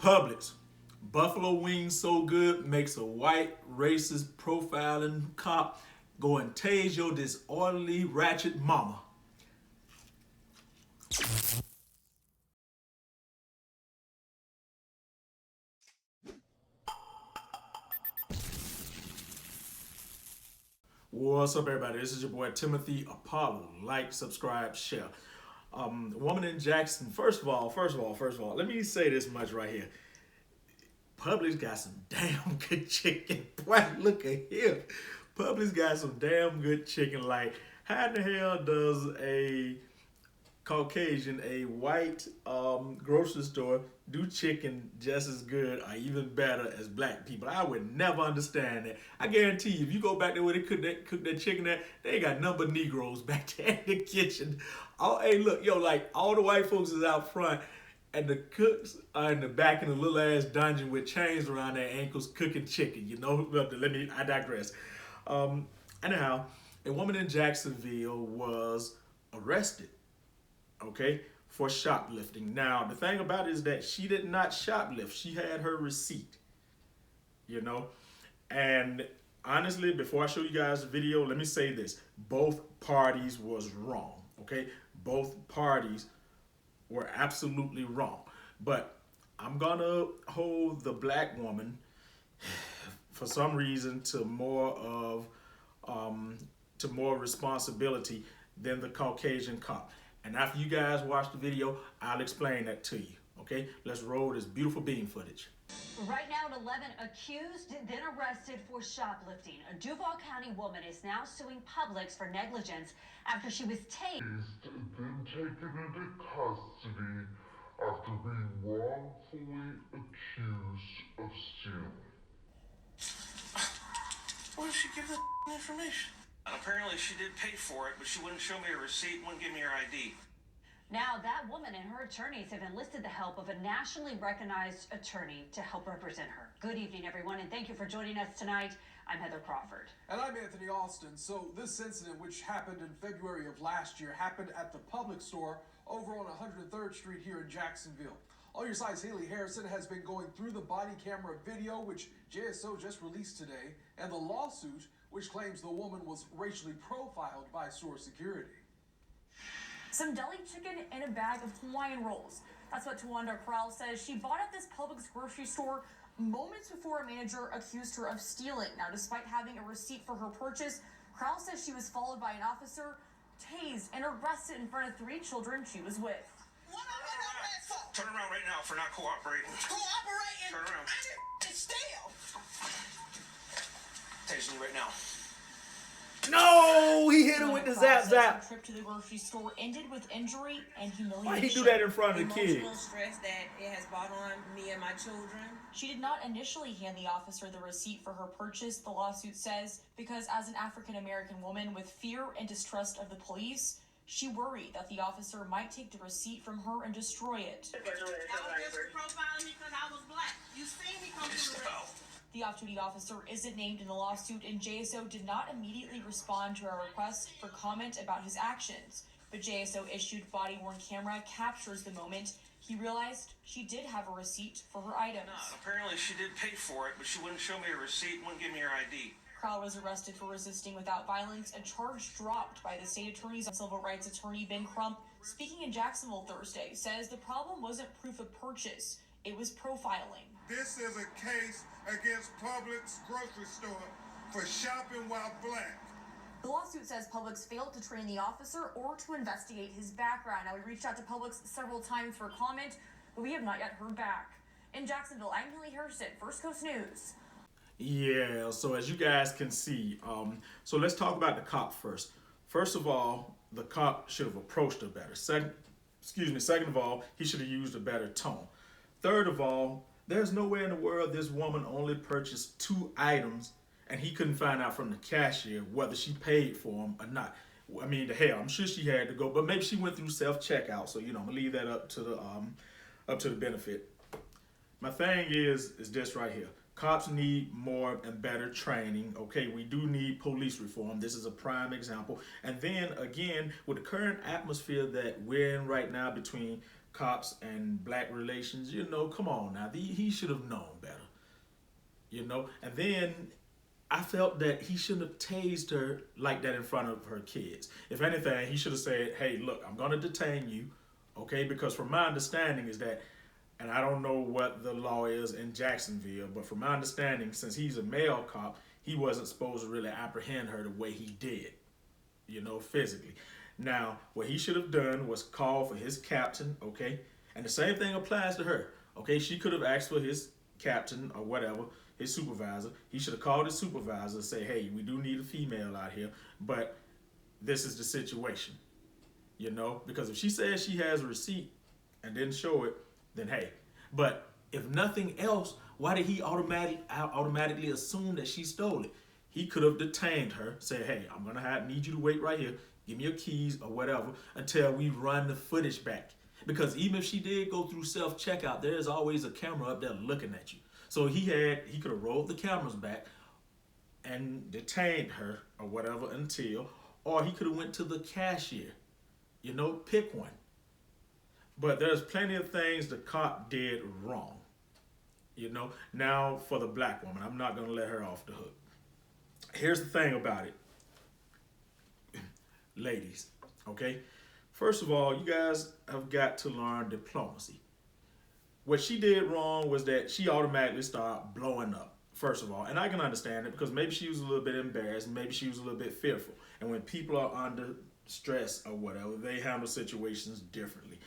Publix. Buffalo wings so good makes a white racist profiling cop go and tase your disorderly ratchet mama. What's up, everybody? This is your boy Timothy Apollo. Like, subscribe, share. Woman in Jackson. First of all, let me say this much right here. Publix got some damn good chicken. Boy, look at here. Publix got some damn good chicken. Like, how in the hell does a Caucasian, a white grocery store, do chicken just as good or even better as black people? I would never understand that. I guarantee you, if you go back there where they cook that chicken at, they got number of Negroes back there in the kitchen. Oh, hey, look, yo, like all the white folks is out front, and the cooks are in the back in a little ass dungeon with chains around their ankles cooking chicken. You know, I digress. Anyhow, a woman in Jacksonville was arrested, okay, for shoplifting. Now, the thing about it is that she did not shoplift. She had her receipt, you know. And honestly, before I show you guys the video, let me say this. Both parties was wrong, okay? Both parties were absolutely wrong. But I'm gonna hold the black woman for some reason to more responsibility than the Caucasian cop. And after you guys watch the video, I'll explain that to you. Okay, let's roll this beautiful bean footage. Right now at 11, accused, then arrested for shoplifting. A Duval County woman is now suing Publix for negligence after she was tased. Then taken into custody after being wrongfully accused of stealing. Why did she give that information? Apparently she did pay for it, but she wouldn't show me a receipt, wouldn't give me her ID. Now that woman and her attorneys have enlisted the help of a nationally recognized attorney to help represent her. Good evening, everyone, and thank you for joining us tonight. I'm Heather Crawford. And I'm Anthony Alston. So this incident, which happened in February of last year, happened at the Publix store over on 103rd Street here in Jacksonville. On your side's Haley Harrison has been going through the body camera video, which JSO just released today, and the lawsuit, which claims the woman was racially profiled by store security. Some deli chicken and a bag of Hawaiian rolls. That's what Tawanda Corral says. She bought at this Publix grocery store moments before a manager accused her of stealing. Now, despite having a receipt for her purchase, Corral says she was followed by an officer, tased, and arrested in front of 3 children she was with. What am I arrested for? Turn around right now for not cooperating. Cooperating? Turn around. I didn't steal. Tasing you right now. No, he hit her with the zap zap. The trip to the grocery store ended with injury and humiliation. Why he do that in front of the kids? Emotional stress that it has brought on me and my children. She did not initially hand the officer the receipt for her purchase, the lawsuit says, because as an African-American woman with fear and distrust of the police, she worried that the officer might take the receipt from her and destroy it. Y'all just profiling me because I was black. You see me come through the race. The off-duty officer isn't named in the lawsuit, and JSO did not immediately respond to our request for comment about his actions. But JSO issued body-worn camera captures the moment he realized she did have a receipt for her items. No, apparently she did pay for it, but she wouldn't show me a receipt, wouldn't give me her ID. Crowell was arrested for resisting without violence, a charge dropped by the state attorney's civil rights attorney Ben Crump, speaking in Jacksonville Thursday, says the problem wasn't proof of purchase, it was profiling. This is a case against Publix grocery store for shopping while black. The lawsuit says Publix failed to train the officer or to investigate his background. Now, we reached out to Publix several times for comment, but we have not yet heard back. In Jacksonville, I'm Haley Harrison, First Coast News. Yeah, so as you guys can see, so let's talk about the cop first. First of all, the cop should have approached her better. Second of all, he should have used a better tone. Third of all, there's no way in the world this woman only purchased 2 items and he couldn't find out from the cashier whether she paid for them or not. I mean, the hell, I'm sure she had to go, but maybe she went through self-checkout. So, you know, I'm gonna leave that up to the benefit. My thing is this right here. Cops need more and better training. Okay, we do need police reform. This is a prime example. And then again, with the current atmosphere that we're in right now between cops and black relations. Come on now. He should have known better. And then I felt that he shouldn't have tased her like that in front of her kids. If anything, he should have said, hey, look, I'm going to detain you, okay? Because from my understanding is that, and I don't know what the law is in Jacksonville, but from my understanding, since he's a male cop, he wasn't supposed to really apprehend her the way he did, physically. Now, what he should have done was call for his captain, okay? And the same thing applies to her, okay? She could have asked for his captain or whatever, his supervisor. He should have called his supervisor and say, hey, we do need a female out here, but this is the situation, because if she says she has a receipt and didn't show it, then hey. But if nothing else, why did he automatically assume that she stole it? He could have detained her, said, hey, I'm going to need you to wait right here, give me your keys or whatever until we run the footage back. Because even if she did go through self-checkout, there's always a camera up there looking at you. So he could have rolled the cameras back and detained her or whatever or he could have went to the cashier, pick one. But there's plenty of things the cop did wrong, Now for the black woman, I'm not going to let her off the hook. Here's the thing about it, ladies, okay? First of all, you guys have got to learn diplomacy. What she did wrong was that she automatically started blowing up, first of all. And I can understand it because maybe she was a little bit embarrassed. Maybe she was a little bit fearful. And when people are under stress or whatever, they handle situations differently.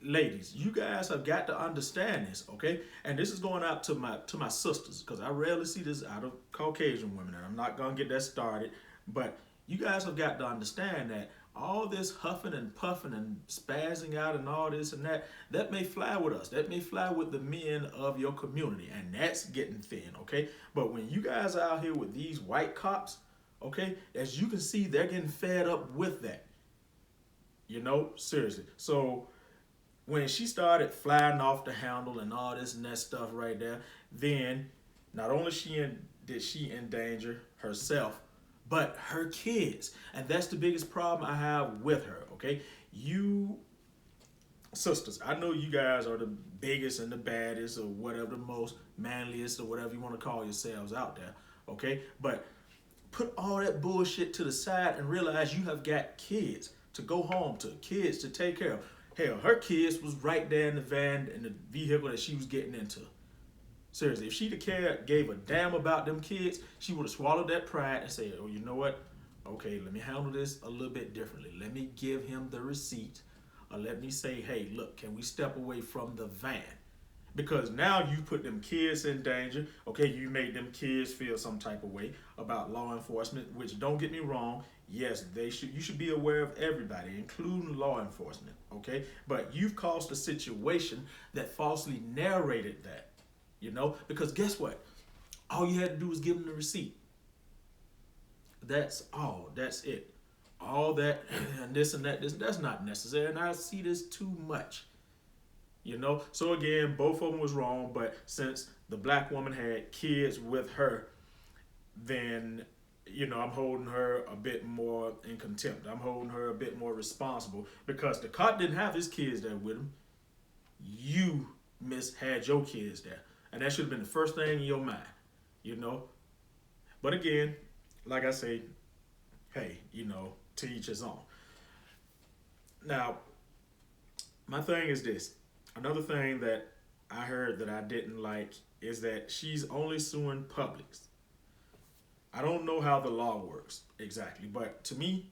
Ladies, you guys have got to understand this, okay? And this is going out to my sisters, because I rarely see this out of Caucasian women, and I'm not going to get that started. But you guys have got to understand that all this huffing and puffing and spazzing out and all this and that may fly with us. That may fly with the men of your community, and that's getting thin, okay? But when you guys are out here with these white cops, okay, as you can see, they're getting fed up with that. Seriously. So when she started flying off the handle and all this and that stuff right there, then not only did she endanger herself, but her kids. And that's the biggest problem I have with her, okay? You sisters, I know you guys are the biggest and the baddest or whatever, the most manliest or whatever you want to call yourselves out there, okay? But put all that bullshit to the side and realize you have got kids to go home to, kids to take care of. Hell, her kids was right there in the van, in the vehicle that she was getting into. Seriously, if she'd have gave a damn about them kids, she would have swallowed that pride and said, oh, you know what? Okay, let me handle this a little bit differently. Let me give him the receipt. Or let me say, hey, look, can we step away from the van? Because now you put them kids in danger. Okay, you made them kids feel some type of way about law enforcement, which, don't get me wrong, yes, you should be aware of everybody, including law enforcement, okay? But you've caused a situation that falsely narrated that, because guess what? All you had to do was give them the receipt. That's all. That's it. All that and this and that, that's not necessary. And I see this too much. So again, both of them was wrong, but since the black woman had kids with her, then, I'm holding her a bit more in contempt. I'm holding her a bit more responsible because the cop didn't have his kids there with him. You, had your kids there. And that should have been the first thing in your mind, But again, like I say, hey, to each his own. Now, my thing is this. Another thing that I heard that I didn't like is that she's only suing Publix. I don't know how the law works exactly, but to me,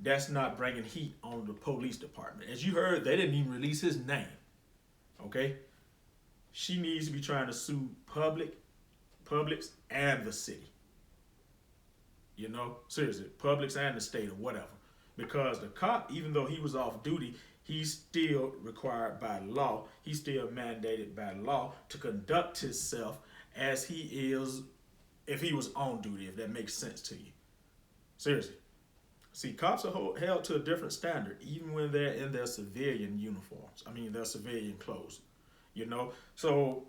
that's not bringing heat on the police department. As you heard, they didn't even release his name, okay? She needs to be trying to sue Publix and the city. Seriously, Publix and the state or whatever. Because the cop, even though he was off duty, he's still required by law. He's still mandated by law to conduct himself as he is if he was on duty, if that makes sense to you. Seriously. See, cops are held to a different standard, even when they're in their civilian uniforms. Their civilian clothes, So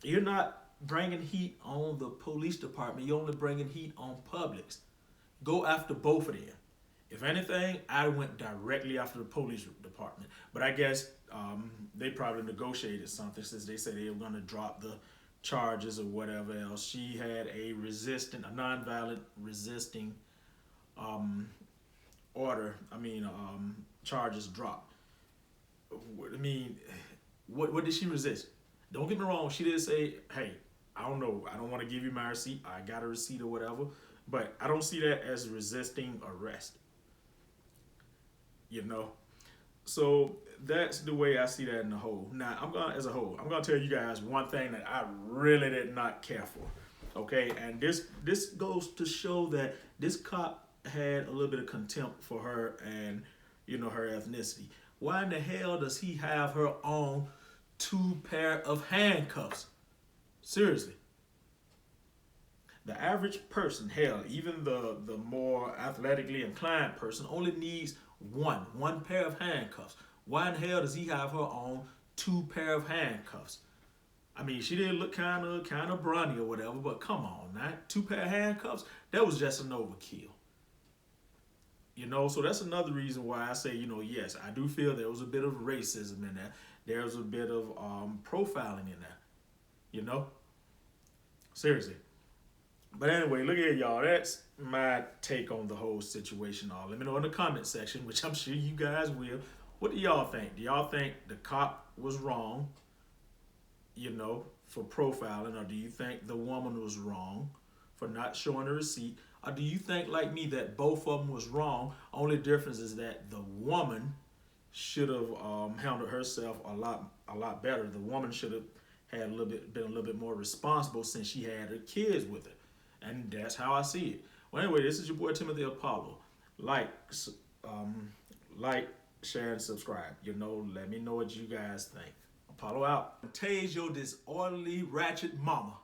you're not bringing heat on the police department. You're only bringing heat on Publix. Go after both of them. If anything, I went directly after the police department. But I guess they probably negotiated something since they said they were going to drop the charges or whatever else. She had a nonviolent resisting charges dropped. I mean, what did she resist? Don't get me wrong. She didn't say, hey, I don't know. I don't want to give you my receipt. I got a receipt or whatever. But I don't see that as resisting arrest. You know? So that's the way I see that in the whole. Now, I'm gonna tell you guys one thing that I really did not care for. Okay? And this goes to show that this cop had a little bit of contempt for her and, you know, her ethnicity. Why in the hell does he have her on 2 pair of handcuffs? Seriously. The average person, hell, even the more athletically inclined person only needs one pair of handcuffs. Why in the hell does he have her on 2 pair of handcuffs? I mean, she did look kind of brawny or whatever, but come on, now 2 pair of handcuffs, that was just an overkill. You know, so that's another reason why I say, you know, yes, I do feel there was a bit of racism in that. There was a bit of profiling in that. You know? Seriously. But anyway, look at y'all. That's my take on the whole situation. Let me know in the comment section, which I'm sure you guys will. What do y'all think? Do y'all think the cop was wrong, you know, for profiling? Or do you think the woman was wrong for not showing a receipt? Or do you think, like me, that both of them was wrong? Only difference is that the woman should have handled herself a lot better. The woman should have been a little bit more responsible since she had her kids with her. And that's how I see it. Well, anyway, this is your boy Timothy Apollo. Like, share, and subscribe. You know, let me know what you guys think. Apollo out. Tase your disorderly ratchet mama.